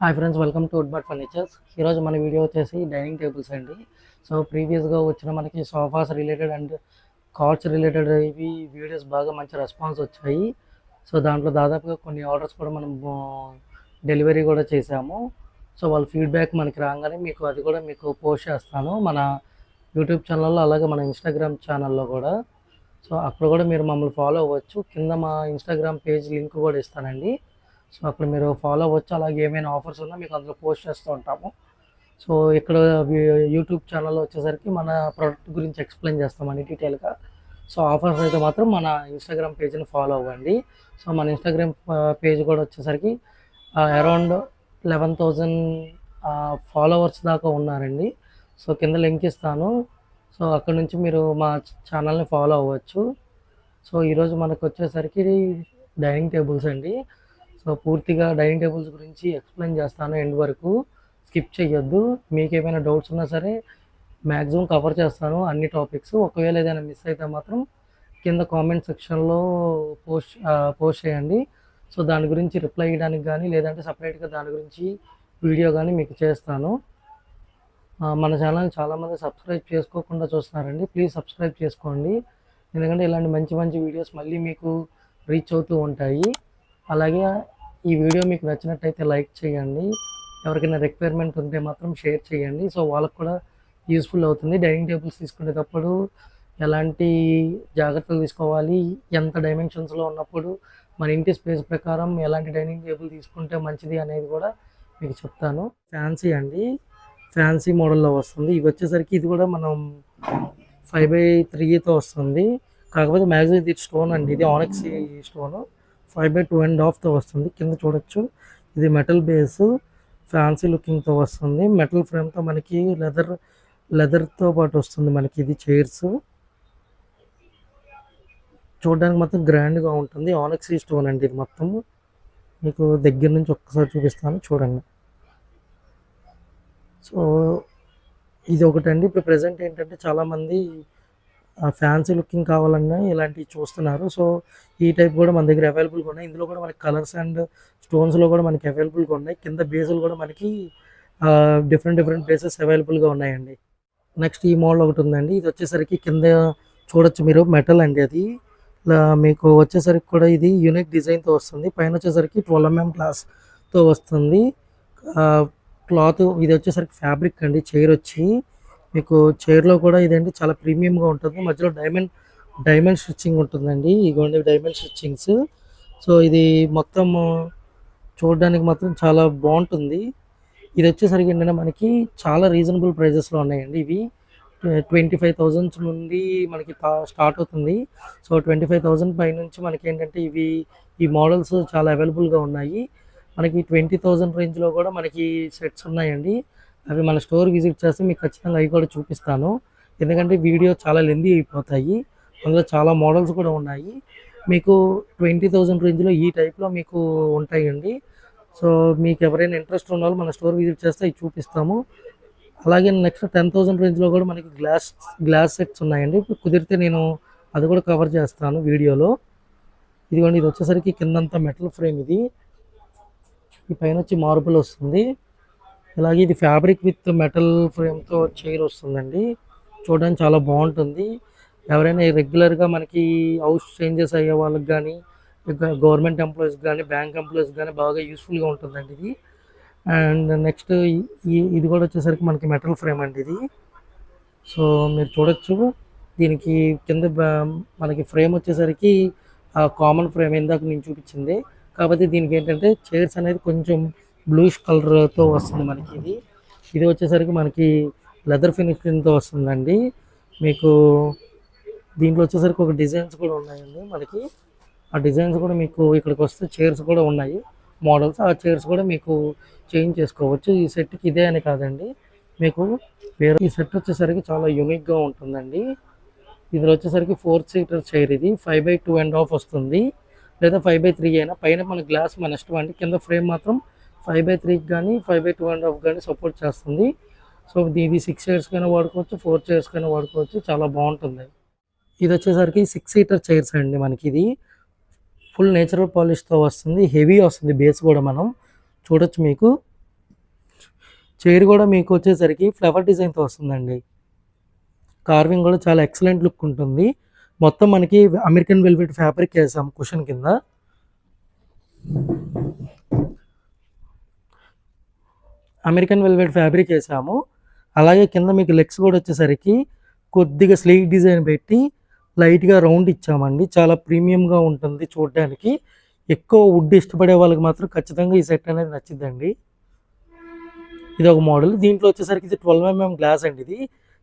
Hi friends, welcome to Woodbird furnitures. ఈరోజు మన video వచ్చేసి డైనింగ్ టేబుల్స్ అండి. సో ప్రీవియస్గా వచ్చిన మనకి sofas related and cards related ఇవి వీడియోస్ బాగా మంచి రెస్పాన్స్ వచ్చాయి. సో దాంట్లో దాదాపుగా కొన్ని ఆర్డర్స్ కూడా మనం డెలివరీ కూడా చేసాము. సో వాళ్ళ ఫీడ్బ్యాక్ మనకి రాగానే మీకు అది కూడా మీకు పోస్ట్ చేస్తాను మన యూట్యూబ్ ఛానల్లో, అలాగే మన ఇన్స్టాగ్రామ్ ఛానల్లో కూడా. సో అక్కడ కూడా మీరు మమ్మల్ని ఫాలో అవ్వచ్చు. కింద మా ఇన్స్టాగ్రామ్ పేజ్ లింక్ కూడా ఇస్తానండి. సో అక్కడ మీరు ఫాలో అవ్వచ్చు. అలాగే ఏమైనా ఆఫర్స్ ఉన్నా మీకు అందులో పోస్ట్ చేస్తూ ఉంటాము. సో ఇక్కడ యూట్యూబ్ ఛానల్లో వచ్చేసరికి మన ప్రోడక్ట్ గురించి ఎక్స్ప్లెయిన్ చేస్తామని డీటెయిల్గా. సో ఆఫర్స్ అయితే మాత్రం మన ఇన్స్టాగ్రామ్ పేజ్ని ఫాలో అవ్వండి. సో మన ఇన్స్టాగ్రామ్ పేజ్ కూడా వచ్చేసరికి అరౌండ్ 11,000 ఫాలోవర్స్ దాకా ఉన్నారండి. సో కింద లింక్ ఇస్తాను. సో అక్కడ నుంచి మీరు మా ఛానల్ని ఫాలో అవ్వచ్చు. సో ఈరోజు మనకు వచ్చేసరికి డైనింగ్ టేబుల్స్ అండి. సో పూర్తిగా డైనింగ్ టేబుల్స్ గురించి ఎక్స్ప్లెయిన్ చేస్తాను, ఎండ్ వరకు స్కిప్ చేయొద్దు. మీకు ఏమైనా డౌట్స్ ఉన్నా సరే మ్యాక్సిమం కవర్ చేస్తాను అన్ని టాపిక్స్. ఒకవేళ ఏదైనా మిస్ అయితే మాత్రం కింద కామెంట్ సెక్షన్లో పోస్ట్ చేయండి. సో దాని గురించి రిప్లై ఇవ్వడానికి కానీ, లేదంటే సపరేట్గా దాని గురించి వీడియో కానీ మీకు చేస్తాను. మన ఛానల్ చాలామంది సబ్స్క్రైబ్ చేసుకోకుండా చూస్తున్నారండి. ప్లీజ్ సబ్స్క్రైబ్ చేసుకోండి, ఎందుకంటే ఇలాంటి మంచి మంచి వీడియోస్ మళ్ళీ మీకు రీచ్ అవుతూ ఉంటాయి. అలాగే ఈ వీడియో మీకు నచ్చినట్టయితే లైక్ చేయండి. ఎవరికైనా రిక్వైర్మెంట్ ఉంటే మాత్రం షేర్ చేయండి. సో వాళ్ళకు కూడా యూస్ఫుల్ అవుతుంది. డైనింగ్ టేబుల్స్ తీసుకునేటప్పుడు ఎలాంటి జాగ్రత్తలు తీసుకోవాలి, ఎంత డైమెన్షన్స్లో ఉన్నప్పుడు మన ఇంటి స్పేస్ ప్రకారం ఎలాంటి డైనింగ్ టేబుల్ తీసుకుంటే మంచిది అనేది కూడా మీకు చెప్తాను. ఫ్యాన్సీ అండి, ఫ్యాన్సీ మోడల్లో వస్తుంది. ఇవి వచ్చేసరికి ఇది కూడా మనం 5x3తో వస్తుంది. కాకపోతే మ్యాక్సిమం ఇది స్టోన్ అండి, ఇది ఆనెక్స్ స్టోను. 5x2.5తో వస్తుంది. కింద చూడొచ్చు, ఇది మెటల్ బేసు, ఫ్యాన్సీ లుకింగ్తో వస్తుంది. మెటల్ ఫ్రేమ్తో మనకి లెదర్తో పాటు వస్తుంది మనకి. ఇది చైర్స్ చూడడానికి మొత్తం గ్రాండ్గా ఉంటుంది. ఆనెక్స్ స్టోన్ అండి ఇది మొత్తం. మీకు దగ్గర నుంచి ఒక్కసారి చూపిస్తాను, చూడండి. సో ఇది ఒకటండి. ఇప్పుడు ప్రజెంట్ ఏంటంటే చాలామంది ఫ్యాన్సీ లుకింగ్ కావాలన్నా ఇలాంటివి చూస్తున్నారు. సో ఈ టైప్ కూడా మన దగ్గర అవైలబుల్గా ఉన్నాయి. ఇందులో కూడా మనకి కలర్స్ అండ్ స్టోన్స్లో కూడా మనకి అవైలబుల్గా ఉన్నాయి. కింద బేసులు కూడా మనకి డిఫరెంట్ బేసెస్ అవైలబుల్గా ఉన్నాయండి. నెక్స్ట్ ఈ మోడల్ ఒకటి ఉందండి. ఇది వచ్చేసరికి కింద చూడొచ్చు మీరు, మెటల్ అండి అది. మీకు వచ్చేసరికి కూడా ఇది యూనిక్ డిజైన్తో వస్తుంది. పైన వచ్చేసరికి 12mm గ్లాస్తో వస్తుంది. క్లాత్ ఇది వచ్చేసరికి ఫ్యాబ్రిక్ అండి. చైర్ వచ్చి మీకు చైర్లో కూడా ఇదండి చాలా ప్రీమియంగా ఉంటుంది. మధ్యలో డైమండ్ స్టిచ్చింగ్ ఉంటుందండి. ఇదిగోండి డైమండ్ స్టిచ్చింగ్స్. సో ఇది మొత్తం చూడడానికి మాత్రం చాలా బాగుంటుంది. ఇది వచ్చేసరికి ఏంటంటే మనకి చాలా రీజనబుల్ ప్రైజెస్లో ఉన్నాయండి. ఇవి 25,000 నుండి మనకి స్టార్ట్ అవుతుంది. సో 25,000 పై నుంచి మనకి ఏంటంటే ఈ మోడల్స్ చాలా అవైలబుల్గా ఉన్నాయి. మనకి 20,000 రేంజ్లో కూడా మనకి సెట్స్ ఉన్నాయండి. అవి మన స్టోర్ విజిట్ చేస్తే మీకు ఖచ్చితంగా అవి కూడా చూపిస్తాను, ఎందుకంటే వీడియో చాలా లెందీ అయిపోతాయి. అందులో చాలా మోడల్స్ కూడా ఉన్నాయి. మీకు 20,000 రేంజ్లో ఈ టైప్లో మీకు ఉంటాయండి. సో మీకు ఎవరైనా ఇంట్రెస్ట్ ఉన్న వాళ్ళు మన స్టోర్ విజిట్ చేస్తే అవి చూపిస్తాము. అలాగే నెక్స్ట్ 10,000 రేంజ్లో కూడా మనకి గ్లాస్ సెట్స్ ఉన్నాయండి. కుదిరితే నేను అది కూడా కవర్ చేస్తాను వీడియోలో. ఇదిగోండి, ఇది వచ్చేసరికి కిందంతా మెటల్ ఫ్రేమ్, ఇది ఈ పైన వచ్చి మార్బుల్ వస్తుంది. అలాగే ఇది ఫ్యాబ్రిక్ విత్ మెటల్ ఫ్రేమ్తో చైర్ వస్తుందండి. చూడడానికి చాలా బాగుంటుంది. ఎవరైనా రెగ్యులర్గా మనకి హౌస్ చేంజెస్ అయ్యే వాళ్ళకి కానీ, గవర్నమెంట్ ఎంప్లాయీస్ కానీ, బ్యాంక్ ఎంప్లాయీస్ కానీ బాగా యూస్ఫుల్గా ఉంటుందండి ఇది. అండ్ నెక్స్ట్ ఇది కూడా వచ్చేసరికి మనకి మెటల్ ఫ్రేమ్ అండి ఇది. సో మీరు చూడొచ్చు, దీనికి కింద మనకి ఫ్రేమ్ వచ్చేసరికి కామన్ ఫ్రేమ్ ఇందాక నేను చూపించింది. కాకపోతే దీనికి ఏంటంటే చైర్స్ అనేది కొంచెం బ్లూష్ కలర్తో వస్తుంది మనకి. ఇది వచ్చేసరికి మనకి లెదర్ ఫినిషింగ్తో వస్తుందండి. మీకు దీంట్లో వచ్చేసరికి ఒక డిజైన్స్ కూడా ఉన్నాయండి మనకి. ఆ డిజైన్స్ కూడా మీకు ఇక్కడికి వస్తే చైర్స్ కూడా ఉన్నాయి మోడల్స్. ఆ చైర్స్ కూడా మీకు చేంజ్ చేసుకోవచ్చు. ఈ సెట్కి ఇదే అని కాదండి, మీకు వేరే ఈ సెట్ వచ్చేసరికి చాలా యూనిక్గా ఉంటుందండి. ఇందులో వచ్చేసరికి 4 సీటర్ చైర్, ఇది 5x2.5 వస్తుంది, లేదా 5x3 అయినా. పైన మన గ్లాస్ మన ఇష్టం అండి. కింద ఫ్రేమ్ మాత్రం 5x3 కానీ 5x2.5 కానీ సపోర్ట్ చేస్తుంది. సో ఇది 6 చైర్స్కైనా వాడుకోవచ్చు, 4 చైర్స్కైనా వాడుకోవచ్చు. చాలా బాగుంటుంది. ఇది వచ్చేసరికి 6 సీటర్ చైర్స్ అండి మనకి. ఇది ఫుల్ నేచురల్ పాలిష్తో వస్తుంది, హెవీ వస్తుంది బేస్ కూడా. మనం చూడొచ్చు, మీకు చైర్ కూడా మీకు వచ్చేసరికి ఫ్లవర్ డిజైన్తో వస్తుందండి. కార్వింగ్ కూడా చాలా ఎక్సలెంట్ లుక్ ఉంటుంది. మొత్తం మనకి అమెరికన్ వెల్వెట్ ఫ్యాబ్రిక్ వేసాం కుషన్ కింద. అమెరికన్ వెల్వెట్ ఫ్యాబ్రిక్ వేసాము. అలాగే కింద మీకు లెగ్స్ కూడా వచ్చేసరికి కొద్దిగా స్లీక్ డిజైన్ పెట్టి లైట్గా రౌండ్ ఇచ్చామండి. చాలా ప్రీమియంగా ఉంటుంది చూడడానికి. ఎక్కువ వుడ్ ఇష్టపడే వాళ్ళకి మాత్రం ఖచ్చితంగా ఈ సెట్ అనేది నచ్చిందండి. ఇది ఒక మోడల్. దీంట్లో వచ్చేసరికి ఇది 12mm గ్లాస్ అండి. ఇది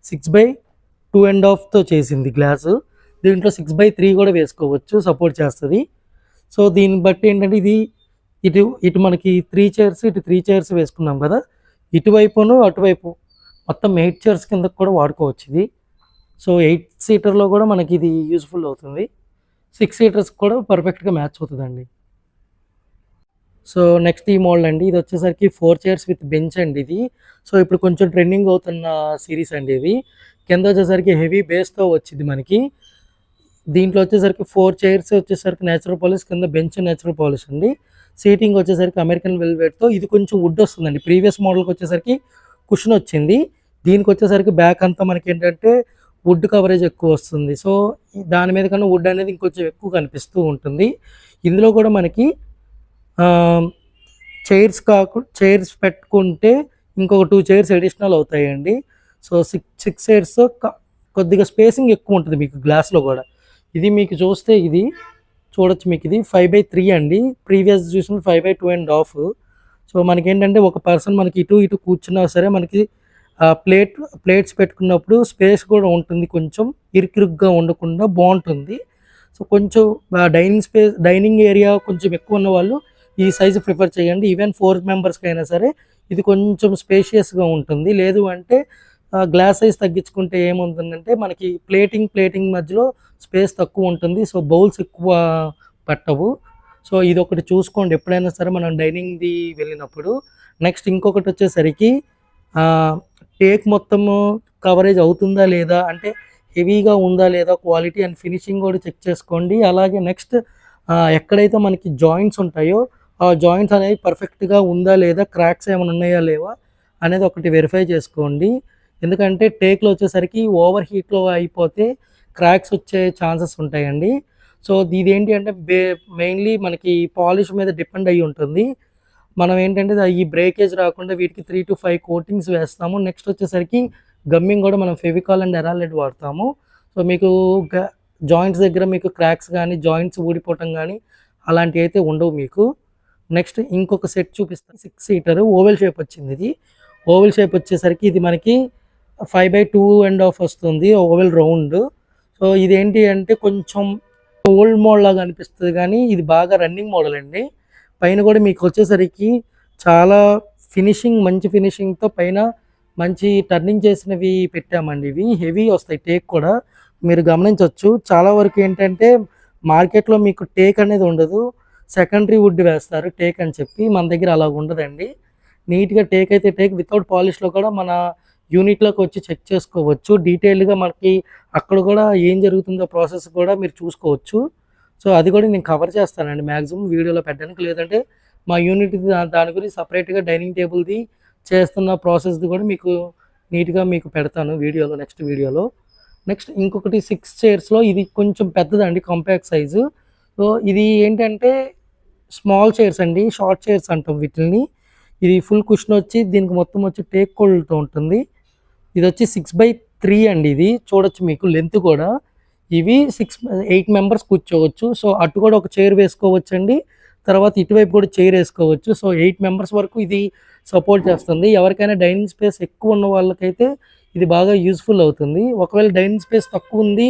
6/2.5తో చేసింది గ్లాసు. దీంట్లో 6/3 కూడా వేసుకోవచ్చు, సపోర్ట్ చేస్తుంది. సో దీన్ని బట్టి ఏంటంటే ఇది ఇటు మనకి 3 చైర్స్, ఇటు 3 చైర్స్ వేసుకున్నాం కదా, ఇటువైపును అటువైపు మొత్తం 8 చైర్స్ కింద కూడా వాడుకోవచ్చు ఇది. సో 8 సీటర్లో కూడా మనకి ఇది యూజ్ఫుల్ అవుతుంది. 6 సీటర్స్ కూడా పర్ఫెక్ట్గా మ్యాచ్ అవుతుందండి. సో నెక్స్ట్ ఈ మోడల్ అండి. ఇది వచ్చేసరికి 4 చైర్స్ విత్ బెంచ్ అండి ఇది. సో ఇప్పుడు కొంచెం ట్రెండింగ్ అవుతున్న సిరీస్ అండి ఇది. కింద వచ్చేసరికి హెవీ బేస్తో వచ్చింది మనకి. దీంట్లో వచ్చేసరికి 4 చైర్స్ వచ్చేసరికి నేచురల్ పాలిష్, కింద బెంచ్ నేచురల్ పాలిష్ అండి. సీటింగ్ వచ్చేసరికి అమెరికన్ వెల్వెట్తో. ఇది కొంచెం వుడ్ వస్తుందండి. ప్రీవియస్ మోడల్కి వచ్చేసరికి కుషన్ వచ్చింది. దీనికి వచ్చేసరికి బ్యాక్ అంతా మనకి ఏంటంటే వుడ్ కవరేజ్ ఎక్కువ వస్తుంది. సో దాని మీద కన్నా వుడ్ అనేది ఇంకొంచెం ఎక్కువ కనిపిస్తూ ఉంటుంది. ఇందులో కూడా మనకి చైర్స్ పెట్టుకుంటే ఇంకొక 2 చైర్స్ అడిషనల్ అవుతాయండి. సో 6 చైర్స్ కొద్దిగా స్పేసింగ్ ఎక్కువ ఉంటుంది మీకు గ్లాస్లో కూడా. ఇది మీకు చూస్తే ఇది చూడొచ్చు, మీకు ఇది 5/3 అండి. ప్రీవియస్ చూసిన 5/2.5. సో మనకి ఏంటంటే ఒక పర్సన్ మనకి ఇటు కూర్చున్నా సరే మనకి ప్లేట్స్ పెట్టుకున్నప్పుడు స్పేస్ కూడా ఉంటుంది, కొంచెం ఇరుకిరుగ్గా ఉండకుండా బాగుంటుంది. సో కొంచెం డైనింగ్ ఏరియా కొంచెం ఎక్కువ ఉన్న వాళ్ళు ఈ సైజు ప్రిఫర్ చేయండి. ఈవెన్ 4 మెంబర్స్కి అయినా సరే ఇది కొంచెం స్పేషియస్గా ఉంటుంది. లేదు అంటే గ్లాస్ సైజ్ తగ్గించుకుంటే ఏముంటుందంటే మనకి ప్లేటింగ్ మధ్యలో స్పేస్ తక్కువ ఉంటుంది. సో బౌల్స్ ఎక్కువ పట్టవు. సో ఇది ఒకటి చూసుకోండి ఎప్పుడైనా సరే మనం డైనింగ్ది వెళ్ళినప్పుడు. నెక్స్ట్ ఇంకొకటి వచ్చేసరికి టేక్ మొత్తము కవరేజ్ అవుతుందా లేదా, అంటే హెవీగా ఉందా లేదా, క్వాలిటీ అండ్ ఫినిషింగ్ కూడా చెక్ చేసుకోండి. అలాగే నెక్స్ట్ ఎక్కడైతే మనకి జాయింట్స్ ఉంటాయో ఆ జాయింట్స్ అనేవి పర్ఫెక్ట్గా ఉందా లేదా, క్రాక్స్ ఏమైనా ఉన్నాయా లేవా అనేది ఒకటి వెరిఫై చేసుకోండి. ఎందుకంటే టేక్లో వచ్చేసరికి ఓవర్ హీట్లో అయిపోతే క్రాక్స్ వచ్చే ఛాన్సెస్ ఉంటాయండి. సో ఇదేంటి అంటే మెయిన్లీ మనకి పాలిష్ మీద డిపెండ్ అయ్యి ఉంటుంది. మనం ఏంటంటే ఈ బ్రేకేజ్ రాకుండా వీటికి 3 to 5 కోటింగ్స్ వేస్తాము. నెక్స్ట్ వచ్చేసరికి గమ్మింగ్ కూడా మనం ఫెవికాల్ అండ్ ఎరాలెడ్ వాడతాము. సో మీకు జాయింట్స్ దగ్గర మీకు క్రాక్స్ కానీ జాయింట్స్ ఊడిపోవటం కానీ అలాంటివి అయితే ఉండవు మీకు. నెక్స్ట్ ఇంకొక సెట్ చూపిస్తాను. 6 సీటర్ ఓవెల్ షేప్ వచ్చింది. ఇది ఓవెల్ షేప్ వచ్చేసరికి ఇది మనకి 5/2.5 వస్తుంది, ఓవెల్ రౌండ్. సో ఇదేంటి అంటే కొంచెం ఓల్డ్ మోడల్ లాగా అనిపిస్తుంది కానీ ఇది బాగా రన్నింగ్ మోడల్ అండి. పైన కూడా మీకు వచ్చేసరికి చాలా మంచి ఫినిషింగ్తో పైన మంచి టర్నింగ్ చేసినవి పెట్టామండి. ఇవి హెవీ వస్తాయి, టేక్ కూడా మీరు గమనించవచ్చు. చాలా వరకు ఏంటంటే మార్కెట్లో మీకు టేక్ అనేది ఉండదు, సెకండరీ వుడ్ వేస్తారు టేక్ అని చెప్పి. మన దగ్గర అలా ఉండదండి. నీట్గా టేక్ అయితే టేక్ వితౌట్ పాలిష్లో కూడా మన యూనిట్లోకి వచ్చి చెక్ చేసుకోవచ్చు. డీటెయిల్డ్గా మనకి అక్కడ కూడా ఏం జరుగుతుందో ప్రాసెస్ కూడా మీరు చూసుకోవచ్చు. సో అది కూడా నేను కవర్ చేస్తానండి మ్యాక్సిమం వీడియోలో పెట్టడానికి. లేదంటే మా యూనిట్ దాని గురించి సపరేట్గా డైనింగ్ టేబుల్ది చేస్తున్న ప్రాసెస్ది కూడా మీకు నీట్గా మీకు పెడతాను వీడియోలో, నెక్స్ట్ వీడియోలో. నెక్స్ట్ ఇంకొకటి 6 చైర్స్లో ఇది కొంచెం పెద్దదండి, కాంపాక్ట్ సైజు. సో ఇది ఏంటంటే స్మాల్ చైర్స్ అండి, షార్ట్ చైర్స్ అంటాం వీటిని. ఇది ఫుల్ కుషన్ వచ్చి దీనికి మొత్తం వచ్చి టేక్ కోల్డ్తో ఉంటుంది. ఇది వచ్చి 6/3 అండి. ఇది చూడొచ్చు మీకు లెంత్ కూడా. ఇవి 8 మెంబర్స్ కూర్చోవచ్చు. సో అటు కూడా ఒక చైర్ వేసుకోవచ్చు అండి, తర్వాత ఇటువైపు కూడా చైర్ వేసుకోవచ్చు. సో 8 మెంబర్స్ వరకు ఇది సపోర్ట్ చేస్తుంది. ఎవరికైనా డైనింగ్ స్పేస్ ఎక్కువ ఉన్న వాళ్ళకైతే ఇది బాగా యూస్ఫుల్ అవుతుంది. ఒకవేళ డైనింగ్ స్పేస్ తక్కువ ఉంది,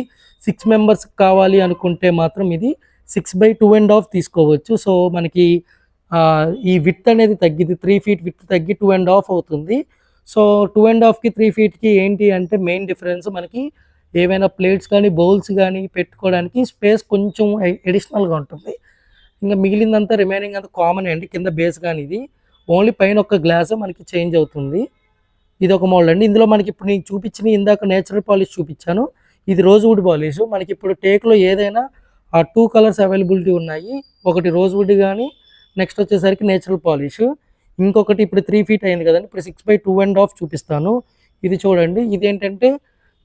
6 మెంబర్స్ కావాలి అనుకుంటే మాత్రం ఇది 6/2.5 తీసుకోవచ్చు. సో మనకి ఈ విడ్త్ అనేది తగ్గిద్ది, 3 feet విడ్త్ తగ్గి 2.5 అవుతుంది. సో 2.5కి 3 feetకి ఏంటి అంటే మెయిన్ డిఫరెన్స్ మనకి ఏవైనా ప్లేట్స్ కానీ బౌల్స్ కానీ పెట్టుకోవడానికి స్పేస్ కొంచెం అడిషనల్గా ఉంటుంది. ఇంకా మిగిలిందంతా రిమైనింగ్ అంతా కామన్ అండి. కింద బేస్ కానీ ఇది ఓన్లీ పైన ఒక గ్లాస్ మనకి చేంజ్ అవుతుంది. ఇది ఒక మోడల్ అండి. ఇందులో మనకి ఇప్పుడు నేను చూపించిన ఇందాక నేచురల్ పాలిష్ చూపించాను, ఇది రోజ్వుడ్ పాలిష్. మనకి ఇప్పుడు టేక్లో ఏదైనా 2 కలర్స్ అవైలబిలిటీ ఉన్నాయి. ఒకటి రోజ్వుడ్ కానీ నెక్స్ట్ వచ్చేసరికి నేచురల్ పాలిష్. ఇంకొకటి ఇప్పుడు 3 ఫీట్ అయింది కదండి, ఇప్పుడు 6/2.5 చూపిస్తాను. ఇది చూడండి, ఇదేంటంటే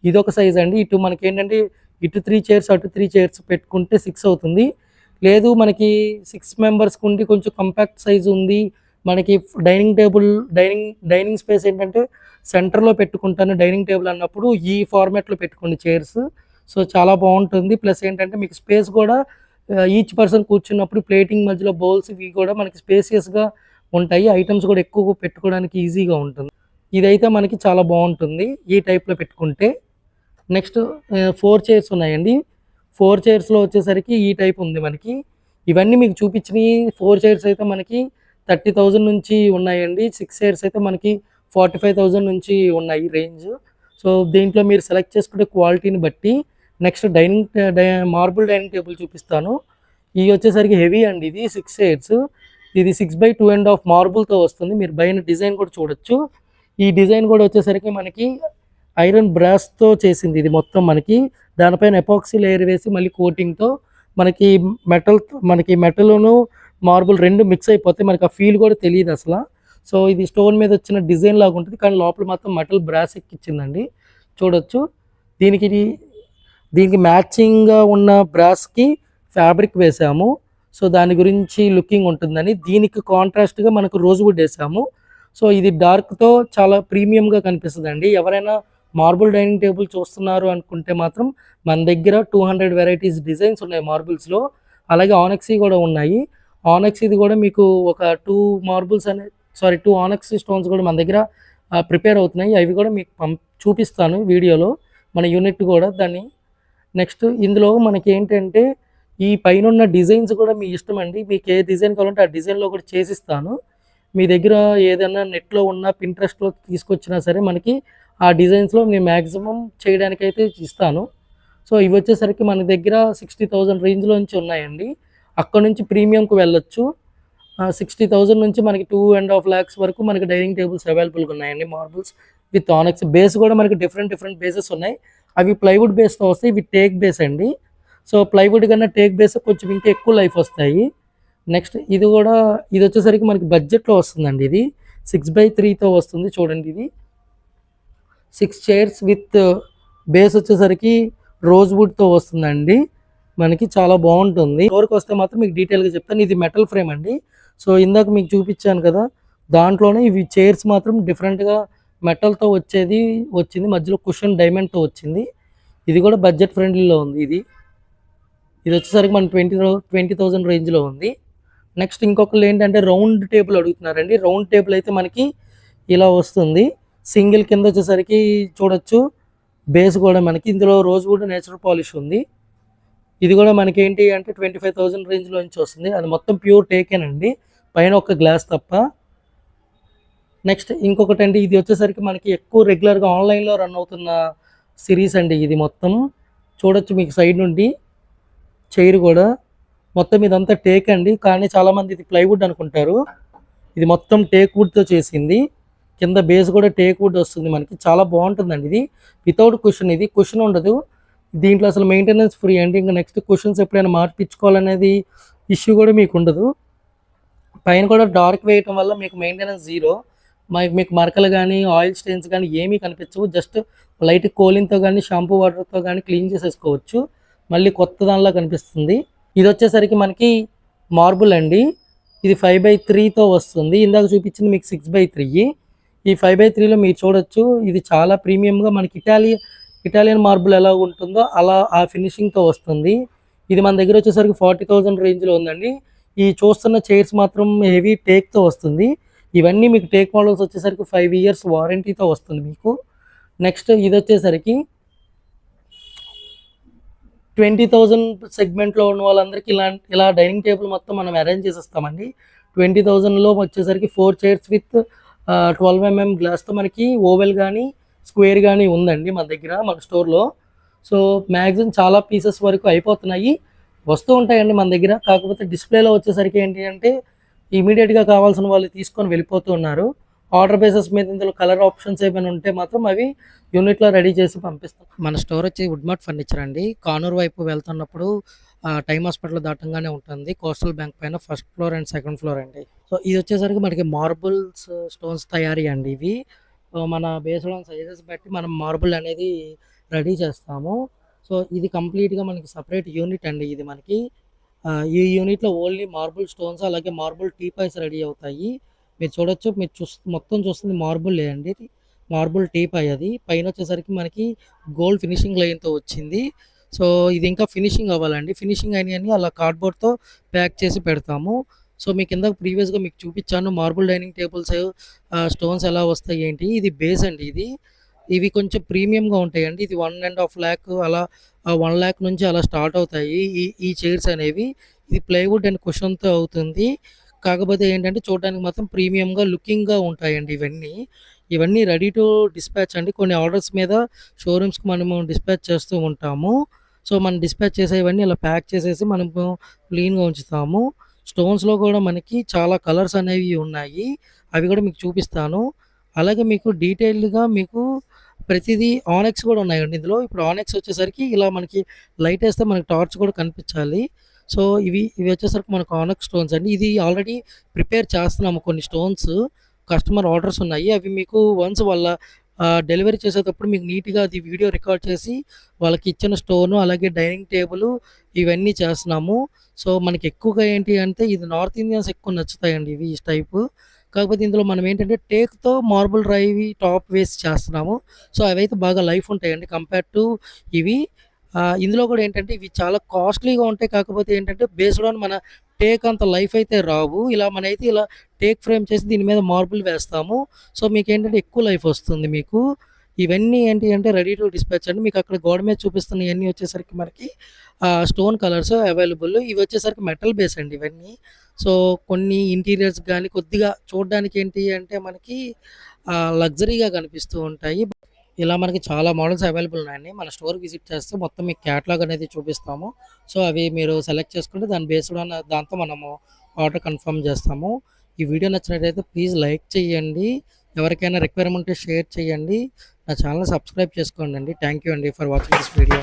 ఇదొక సైజ్ అండి. ఇటు మనకేంటంటే ఇటు 3 చైర్స్ అటు 3 చైర్స్ పెట్టుకుంటే 6 అవుతుంది. లేదు మనకి 6 మెంబర్స్కి ఉండి కొంచెం కంపాక్ట్ సైజ్ ఉంది, మనకి డైనింగ్ టేబుల్ డైనింగ్ స్పేస్ ఏంటంటే సెంటర్లో పెట్టుకుంటాను డైనింగ్ టేబుల్ అన్నప్పుడు ఈ ఫార్మాట్లో పెట్టుకోండి చైర్స్. సో చాలా బాగుంటుంది. ప్లస్ ఏంటంటే మీకు స్పేస్ కూడా ఈచ్ పర్సన్ కూర్చున్నప్పుడు ప్లేటింగ్ మధ్యలో బౌల్స్ ఇవి కూడా మనకి స్పేసియస్గా ఉంటాయి. ఐటమ్స్ కూడా ఎక్కువ పెట్టుకోవడానికి ఈజీగా ఉంటుంది. ఇదైతే మనకి చాలా బాగుంటుంది ఈ టైప్లో పెట్టుకుంటే. నెక్స్ట్ 4 చైర్స్ ఉన్నాయండి. 4 చైర్స్లో వచ్చేసరికి ఈ టైప్ ఉంది మనకి. ఇవన్నీ మీకు చూపించినవి 4 చైర్స్ అయితే మనకి 30,000 నుంచి ఉన్నాయండి. 6 చైర్స్ అయితే మనకి 45,000 నుంచి ఉన్నాయి రేంజ్. సో దీంట్లో మీరు సెలెక్ట్ చేసుకునే క్వాలిటీని బట్టి. నెక్స్ట్ మార్బుల్ డైనింగ్ టేబుల్ చూపిస్తాను. ఇవి వచ్చేసరికి హెవీ అండి, ఇది 6 చైర్స్. ఇది 6/2.5 మార్బుల్తో వస్తుంది. మీరు పైన డిజైన్ కూడా చూడొచ్చు. ఈ డిజైన్ కూడా వచ్చేసరికి మనకి ఐరన్ బ్రాస్తో చేసింది ఇది మొత్తం మనకి. దానిపైన ఎపాక్సీ లేయర్ వేసి మళ్ళీ కోటింగ్తో మనకి మెటల్ను మార్బుల్ రెండు మిక్స్ అయిపోతే మనకి ఆ ఫీల్ కూడా తెలియదు అసలు. సో ఇది స్టోన్ మీద వచ్చిన డిజైన్ లాగా ఉంటుంది, కానీ లోపల మాత్రం మెటల్ బ్రాస్ ఎక్కిచ్చిందండి, చూడొచ్చు. దీనికి మ్యాచింగ్గా ఉన్న బ్రాస్కి ఫ్యాబ్రిక్ వేసాము. సో దాని గురించి లుకింగ్ ఉంటుందని దీనికి కాంట్రాస్ట్గా మనకు రోజ్వుడ్ వేసాము. సో ఇది డార్క్తో చాలా ప్రీమియంగా కనిపిస్తుందండి. ఎవరైనా మార్బుల్ డైనింగ్ టేబుల్ చూస్తున్నారు అనుకుంటే మాత్రం మన దగ్గర 200 వెరైటీస్ డిజైన్స్ ఉన్నాయి మార్బుల్స్లో. అలాగే ఆనెక్సీ కూడా ఉన్నాయి. ఆనెక్సీది కూడా మీకు ఒక 2 ఆనెక్స్ స్టోన్స్ కూడా మన దగ్గర ప్రిపేర్ అవుతున్నాయి. అవి కూడా మీకు చూపిస్తాను వీడియోలో, మన యూనిట్ కూడా దాన్ని. నెక్స్ట్ ఇందులో మనకి ఏంటంటే ఈ పైన ఉన్న డిజైన్స్ కూడా మీ ఇష్టం అండి. మీకు ఏ డిజైన్ కావాలంటే ఆ డిజైన్లో కూడా చేసిస్తాను. మీ దగ్గర ఏదైనా నెట్లో ఉన్న పింట్రెస్ట్లో తీసుకొచ్చినా సరే మనకి ఆ డిజైన్స్లో నేను మ్యాక్సిమం చేయడానికైతే ఇస్తాను. సో ఇవి వచ్చేసరికి మన దగ్గర 60,000 రేంజ్లో నుంచి ఉన్నాయండి. అక్కడ నుంచి ప్రీమియంకి వెళ్ళొచ్చు. 60,000 నుంచి మనకి 2.5 lakhs వరకు మనకి డైనింగ్ టేబుల్స్ అవైలబుల్గా ఉన్నాయండి. మార్బుల్స్ విత్ ఆనెక్స్ బేస్ కూడా మనకి డిఫరెంట్ బేసెస్ ఉన్నాయి. అవి ప్లైవుడ్ బేస్తో వస్తాయి, ఇవి టేక్ బేస్ అండి. సో ప్లైవుడ్ కన్నా టేక్ బేస్ కొంచెం ఇంకా ఎక్కువ లైఫ్ వస్తాయి. నెక్స్ట్ ఇది వచ్చేసరికి మనకి బడ్జెట్లో వస్తుందండి. ఇది 6/3తో వస్తుంది చూడండి. ఇది 6 చైర్స్ విత్ బేస్ వచ్చేసరికి రోజ్వుడ్తో వస్తుందండి. మనకి చాలా బాగుంటుంది. స్టోర్కి వస్తే మాత్రం మీకు డీటెయిల్గా చెప్తాను. ఇది మెటల్ ఫ్రేమ్ అండి. సో ఇందాక మీకు చూపించాను కదా, దాంట్లోనే ఇవి చైర్స్ మాత్రం డిఫరెంట్గా మెటల్తో వచ్చింది. మధ్యలో కుషన్ డైమండ్తో వచ్చింది. ఇది కూడా బడ్జెట్ ఫ్రెండ్లీలో ఉంది. ఇది వచ్చేసరికి మన 20,000 రేంజ్లో ఉంది. నెక్స్ట్ ఇంకొకళ్ళు ఏంటంటే రౌండ్ టేబుల్ అడుగుతున్నారండి. రౌండ్ టేబుల్ అయితే మనకి ఇలా వస్తుంది. సింగిల్ కింద వచ్చేసరికి చూడొచ్చు. బేస్ కూడా మనకి ఇందులో రోజ్వుడ్ నేచురల్ పాలిష్ ఉంది. ఇది కూడా మనకి ఏంటి అంటే 25,000 రేంజ్లో నుంచి వస్తుంది. అది మొత్తం ప్యూర్ టేకేనండి, పైన ఒక గ్లాస్ తప్ప. నెక్స్ట్ ఇంకొకటి అండి, ఇది వచ్చేసరికి మనకి ఎక్కువ రెగ్యులర్గా ఆన్లైన్లో రన్ అవుతున్న సిరీస్ అండి. ఇది మొత్తం చూడొచ్చు మీకు సైడ్ నుండి. చైర్ కూడా మొత్తం ఇదంతా టేక్ అండి, కానీ చాలామంది ఇది ప్లైవుడ్ అనుకుంటారు. ఇది మొత్తం టేక్ వుడ్తో చేసింది. కింద బేస్ కూడా టేక్ వుడ్ వస్తుంది మనకి. చాలా బాగుంటుందండి. ఇది వితౌట్ కుషన్, ఇది కుషన్ ఉండదు దీంట్లో, అసలు మెయింటెనెన్స్ ఫ్రీ అండి. ఇంకా నెక్స్ట్ కుషన్స్ ఎప్పుడైనా మార్పించుకోవాలనేది ఇష్యూ కూడా మీకు ఉండదు. పైన కూడా డార్క్ వేయటం వల్ల మీకు మెయింటెనెన్స్ జీరో. మీకు మరకలు కానీ ఆయిల్ స్టెయిన్స్ కానీ ఏమీ కనిపించవు. జస్ట్ లైట్ కోలిన్తో కానీ షాంపూ వాటర్తో కానీ క్లీన్ చేసేసుకోవచ్చు, మళ్ళీ కొత్త దానిలా కనిపిస్తుంది. ఇది వచ్చేసరికి మనకి మార్బుల్ అండి. ఇది 5/3తో వస్తుంది. ఇందాక చూపించింది మీకు 6/3. ఈ 5/3లో మీరు చూడొచ్చు. ఇది చాలా ప్రీమియంగా మనకి ఇటాలియన్ మార్బుల్ ఎలా ఉంటుందో అలా ఆ ఫినిషింగ్తో వస్తుంది. ఇది మన దగ్గర వచ్చేసరికి 40,000 రేంజ్లో ఉందండి. ఈ చూస్తున్న చైర్స్ మాత్రం హెవీ టేక్తో వస్తుంది. ఇవన్నీ మీకు టేక్ మోడల్స్ వచ్చేసరికి 5 years వారంటీతో వస్తుంది మీకు. నెక్స్ట్ ఇది వచ్చేసరికి 20,000 సెగ్మెంట్లో ఉన్న వాళ్ళందరికీ ఇలా డైనింగ్ టేబుల్ మొత్తం మనం అరేంజ్ చేసేస్తామండి. 20,000లో వచ్చేసరికి 4 చైర్స్ విత్ 12 mm గ్లాస్తో మనకి ఓవెల్ కానీ స్క్వేర్ కానీ ఉందండి మన దగ్గర, మన స్టోర్లో. సో మ్యాక్సిమం చాలా పీసెస్ వరకు అయిపోతున్నాయి, వస్తూ ఉంటాయండి మన దగ్గర. కాకపోతే డిస్ప్లేలో వచ్చేసరికి ఏంటి అంటే ఇమీడియట్గా కావాల్సిన వాళ్ళు తీసుకొని వెళ్ళిపోతూ ఉన్నారు. ఆర్డర్ బేసిస్ మీద ఇందులో కలర్ ఆప్షన్స్ ఏమైనా ఉంటే మాత్రం అవి యూనిట్లో రెడీ చేసి పంపిస్తాం. మన స్టోర్ వచ్చి వుడ్మార్ట్ ఫర్నిచర్ అండి. కానూరు వైపు వెళ్తున్నప్పుడు టైమ్ హాస్పిటల్ దాటంగానే ఉంటుంది. కోస్టల్ బ్యాంక్ పైన first floor and second floor అండి. సో ఇది వచ్చేసరికి మనకి మార్బుల్స్ స్టోన్స్ తయారీ అండి ఇవి. సో మన బేస్డ్ ఆన్ సైజెస్ బట్టి మనం మార్బుల్ అనేది రెడీ చేస్తాము. సో ఇది కంప్లీట్‌గా మనకి సెపరేట్ యూనిట్ అండి ఇది మనకి. ఈ యూనిట్‌లో ఓన్లీ మార్బుల్ స్టోన్స్ అలాగే మార్బుల్ టీపాయ్స్ రెడీ అవుతాయి. మీరు చూడొచ్చు. మీరు మొత్తం చూస్తుంది మార్బులే అండి. మార్బుల్ టీపాయ్ అది. పైనొచ్చేసరికి మనకి గోల్డ్ ఫినిషింగ్ లైన్‌తో వచ్చింది. సో ఇది ఇంకా ఫినిషింగ్ అవ్వాలండి. ఫినిషింగ్ అయినయన్నీ అలా కార్డ్‌బోర్డ్‌తో ప్యాక్ చేసి పెడతాము. సో మీకు ఇందాక ప్రీవియస్‌గా మీకు చూపిచ్చాను మార్బుల్ డైనింగ్ టేబుల్స్ స్టోన్స్ ఎలా వస్తాయి ఏంటి. ఇది బేస్ అండి ఇది. ఇవి కొంచెం ప్రీమియంగా ఉంటాయండి. ఇది 1.5 లాక్ అలా 1 లాక్ నుంచి అలా స్టార్ట్ అవుతాయి. ఈ ఈ చైర్స్ అనేవి. ఇది ప్లైవుడ్ అండ్ కుషన్‌తో అవుతుంది. కాకపోతే ఏంటంటే చూడడానికి మాత్రం ప్రీమియంగా లుకింగ్‌గా ఉంటాయండి ఇవన్నీ. ఇవన్నీ రెడీ టు డిస్పాచ్ అండి. కొన్ని ఆర్డర్స్ మీద షోరూమ్స్‌కి మనము డిస్పాచ్ చేస్తూ ఉంటాము. సో మనం డిస్పాచ్ చేసేవన్నీ ఇలా ప్యాక్ చేసేసి మనము క్లీన్‌గా ఉంచుతాము. స్టోన్స్‌లో కూడా మనకి చాలా కలర్స్ అనేవి ఉన్నాయి. అవి కూడా మీకు చూపిస్తాను. అలాగే మీకు డీటెయిల్డ్‌గా మీకు ప్రతిదీ ఆనెక్స్ కూడా ఉన్నాయండి ఇందులో. ఇప్పుడు ఆనెక్స్ వచ్చేసరికి ఇలా మనకి లైటేస్తే మనకి టార్చ్ కూడా కనిపించాలి. సో ఇవి వచ్చేసరికి మనకు ఆనెక్స్ స్టోన్స్ అండి. ఇది ఆల్రెడీ ప్రిపేర్ చేస్తున్నాము కొన్ని స్టోన్స్. కస్టమర్ ఆర్డర్స్ ఉన్నాయి. అవి మీకు వన్స్ వాళ్ళ డెలివరీ చేసేటప్పుడు మీకు నీట్‌గా అది వీడియో రికార్డ్ చేసి వాళ్ళకి ఇచ్చిన స్టోను అలాగే డైనింగ్ టేబులు ఇవన్నీ చేస్తున్నాము. సో మనకి ఎక్కువగా ఏంటి అంటే ఇది నార్త్ ఇండియన్స్ ఎక్కువ నచ్చుతాయండి ఇవి ఈ టైపు. కాకపోతే ఇందులో మనం ఏంటంటే టేక్‌తో మార్బుల్ రాయివి టాప్ వేసి చేస్తున్నాము. సో అవైతే బాగా లైఫ్ ఉంటాయండి కంపేర్ టు ఇవి. ఇందులో కూడా ఏంటంటే ఇవి చాలా కాస్ట్‌లీగా ఉంటాయి. కాకపోతే ఏంటంటే బేస్డ్ ఆన్ మన టేక్ అంత లైఫ్ అయితే రావు. ఇలా మనమైతే ఇలా టేక్ ఫ్రేమ్ చేసి దీని మీద మార్బుల్ వేస్తాము. సో మీకేంటంటే ఎక్కువ లైఫ్ వస్తుంది మీకు. ఇవన్నీ ఏంటి అంటే రెడీ టు డిస్పాచ్ అండి. మీకు అక్కడ గోడ మీద చూపిస్తున్నయన్నీ వచ్చేసరికి మనకి స్టోన్ కలర్స్ అవైలబుల్. ఇవి వచ్చేసరికి మెటల్ బేస్ అండి ఇవన్నీ. సో కొన్ని ఇంటీరియర్స్ గానీ కొద్దిగా చూడడానికి ఏంటి అంటే మనకి లగ్జరీగా కనిపిస్తూ ఉంటాయి. ఇలా మనకి చాలా మోడల్స్ అవైలబుల్ ఉన్నాయండి. మన స్టోర్ విజిట్ చేస్తే మొత్తం మీకు క్యాటలాగ్ అనేది చూపిస్తాము. సో అవి మీరు సెలెక్ట్ చేసుకుంటే దాని బేస్డ్ ఆన్ దాంతో మనము ఆర్డర్ కన్ఫర్మ్ చేస్తాము. ఈ వీడియో నచ్చినట్టయితే ప్లీజ్ లైక్ చేయండి. ఎవరికైనా రిక్వైర్మెంట్ ఉంటే షేర్ చేయండి. నా ఛానల్ సబ్స్క్రైబ్ చేసుకోండి. థ్యాంక్ యూ అండి ఫర్ వాచింగ్ దిస్ వీడియో.